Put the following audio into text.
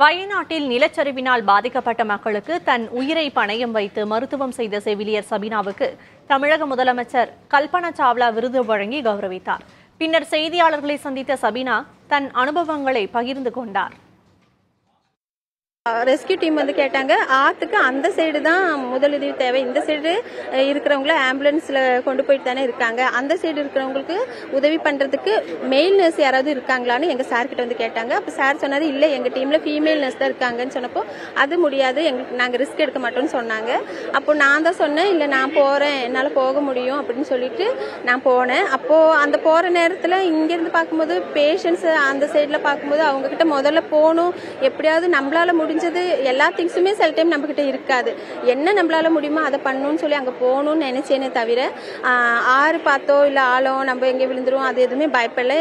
வயநாட்டில் நிலச்சரிவினால் பாதிக்கப்பட்ட மக்களுக்கு தன் உயிரை பணயம் வைத்து மருத்துவம் செய்த செவிலியர் சபீனாவுக்கு தமிழக முதலமைச்சர் கல்பனா சாவ்லா விருது வழங்கி கௌரவித்தார். பின்னர் செய்தியாளர்களை சந்தித்த சபீனா தன் அனுபவங்களை பகிர்ந்து கொண்டார். ரெஸ்கியூ டீம் வந்து கேட்டாங்க, ஆத்துக்கு அந்த சைடு தான் முதலுதவி தேவை, இந்த சைடு இருக்கிறவங்கள ஆம்புலன்ஸ்ல கொண்டு போயிட்டு தானே இருக்காங்க, அந்த சைடு இருக்கிறவங்களுக்கு உதவி பண்றதுக்கு மெயில் நர்ஸ் யாராவது இருக்காங்களான்னு எங்க சார் கிட்ட வந்து கேட்டாங்க. அப்ப சார் சொன்னாரு, இல்ல எங்க டீம்ல ஃபீமேல் நர்ஸ் தான் இருக்காங்கன்னு சொன்னப்போ அது முடியாது, எங்களுக்கு நாங்க ரிஸ்க் எடுக்க மாட்டோம்னு சொன்னாங்க. அப்போ நான் தான் சொன்னேன், இல்ல நான் போறேன், என்னால போக முடியும் அப்படின்னு சொல்லிட்டு நான் போனேன். அப்போ அந்த போற நேரத்துல இங்க இருந்து பார்க்கும்போது பேஷண்ட்ஸ் அந்த சைட்ல பார்க்கும்போது அவங்க கிட்ட முதல்ல போகணும், எப்படியாவது நம்மளால முடிஞ்சது எல்லா திங்ஸுமே சில டைம் நம்ம கிட்ட இருக்காது, என்ன நம்மளால முடியுமோ அதை பண்ணணும்னு சொல்லி அங்க போகணும்னு நினைச்சேனே தவிர ஆறு பார்த்தோ இல்ல ஆழம் நம்ம எங்கே விழுந்துரும் அது எதுவுமே பயப்படல.